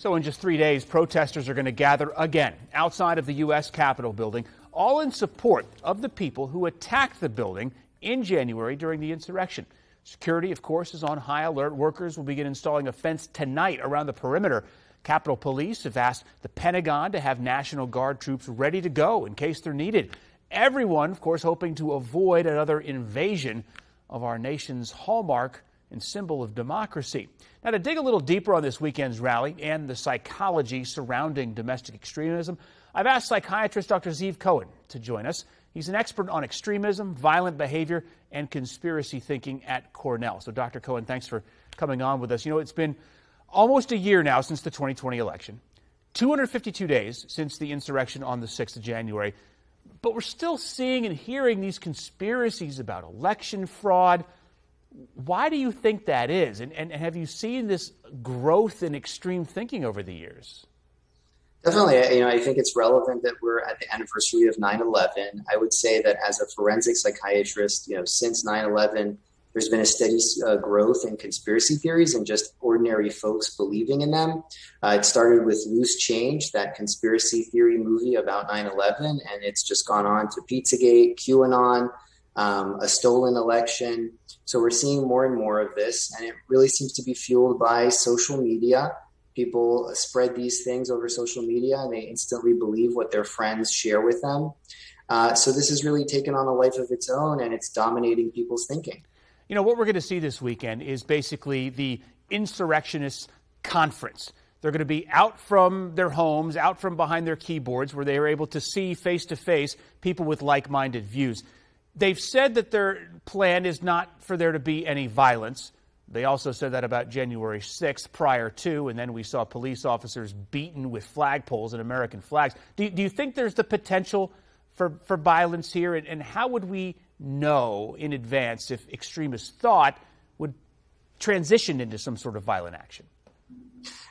So in just 3 days, protesters are going to gather again outside of the U.S. Capitol building, all in support of the people who attacked the building in January during the insurrection. Security, of course, is on high alert. Workers will begin installing a fence tonight around the perimeter. Capitol Police have asked the Pentagon to have National Guard troops ready to go in case they're needed. Everyone, of course, hoping to avoid another invasion of our nation's hallmark and symbol of democracy. Now, to dig a little deeper on this weekend's rally and the psychology surrounding domestic extremism, I've asked psychiatrist Dr. Ziv Cohen to join us. He's an expert on extremism, violent behavior, and conspiracy thinking at Cornell. So, Dr. Cohen, thanks for coming on with us. You know, it's been almost a year now since the 2020 election, 252 days since the insurrection on the 6th of January, but we're still seeing and hearing these conspiracies about election fraud. Why do you think that is? And have you seen this growth in extreme thinking over the years? Definitely. I think it's relevant that we're at the anniversary of 9/11. I would say that as a forensic psychiatrist, since 9/11, there's been a steady growth in conspiracy theories and just ordinary folks believing in them. It started with Loose Change, that conspiracy theory movie about 9/11, and it's just gone on to Pizzagate, QAnon, a stolen election. So we're seeing more and more of this, and it really seems to be fueled by social media. People spread these things over social media, and they instantly believe what their friends share with them. So this has really taken on a life of its own, and it's dominating people's thinking. You know, what we're going to see this weekend is basically the insurrectionists conference. They're going to be out from their homes, out from behind their keyboards, where they are able to see face-to-face people with like-minded views. They've said that their plan is not for there to be any violence. They also said that about January 6th prior to, and then we saw police officers beaten with flagpoles and American flags. Do you think there's the potential for violence here? And how would we know in advance if extremists thought would transition into some sort of violent action?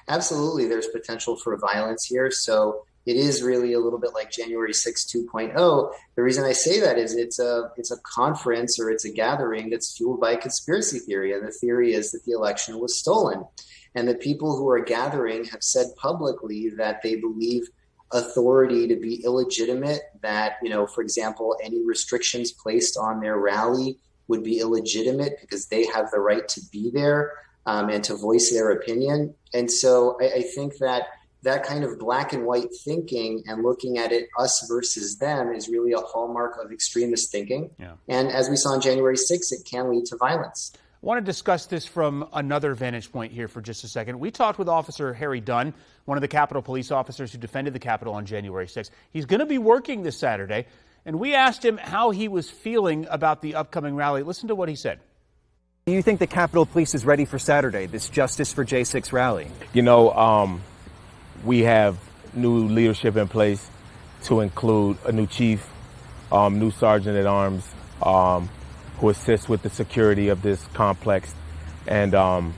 Absolutely, there's potential for violence here. So it is really a little bit like January 6th 2.0. The reason I say that is it's a conference, or it's a gathering that's fueled by a conspiracy theory. And the theory is that the election was stolen. And the people who are gathering have said publicly that they believe authority to be illegitimate, that, for example, any restrictions placed on their rally would be illegitimate because they have the right to be there and to voice their opinion. And so I think that kind of black and white thinking and looking at it us versus them is really a hallmark of extremist thinking. Yeah. And as we saw on January 6th, it can lead to violence. I want to discuss this from another vantage point here for just a second. We talked with Officer Harry Dunn, one of the Capitol Police officers who defended the Capitol on January 6th. He's going to be working this Saturday, and we asked him how he was feeling about the upcoming rally. Listen to what he said. Do you think the Capitol Police is ready for Saturday, this Justice for J6 rally? We have new leadership in place to include a new chief, new sergeant at arms, who assists with the security of this complex. And I'm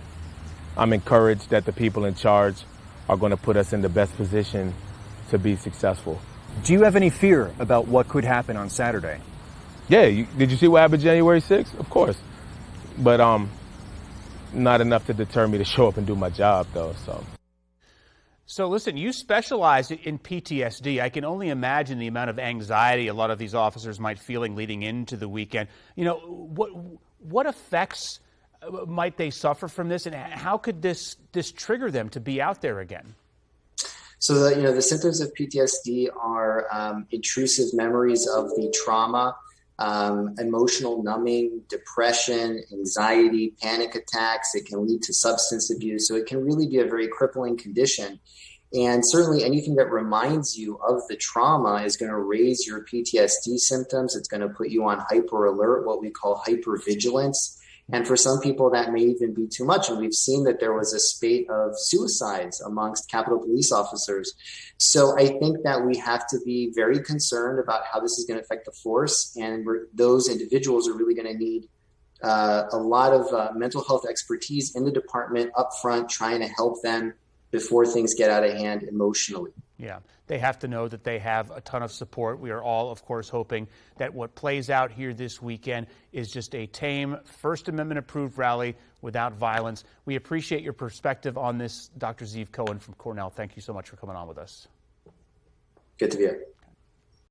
encouraged that the people in charge are going to put us in the best position to be successful. Do you have any fear about what could happen on Saturday? Yeah, did you see what happened January 6th? Of course. But not enough to deter me to show up and do my job, though, So listen, you specialize in PTSD. I can only imagine the amount of anxiety a lot of these officers might feeling leading into the weekend. What effects might they suffer from this, and how could this trigger them to be out there again? So the symptoms of PTSD are intrusive memories of the trauma, emotional numbing, depression, anxiety, panic attacks. It can lead to substance abuse. So it can really be a very crippling condition. And certainly anything that reminds you of the trauma is going to raise your PTSD symptoms. It's going to put you on hyper alert, what we call hypervigilance. And for some people, that may even be too much. And we've seen that there was a spate of suicides amongst Capitol Police officers. So I think that we have to be very concerned about how this is going to affect the force. And those individuals are really going to need a lot of mental health expertise in the department up front, trying to help them before things get out of hand emotionally. Yeah. Yeah, they have to know that they have a ton of support. We are all, of course, hoping that what plays out here this weekend is just a tame, First Amendment-approved rally without violence. We appreciate your perspective on this, Dr. Ziv Cohen from Cornell. Thank you so much for coming on with us. Good to be here.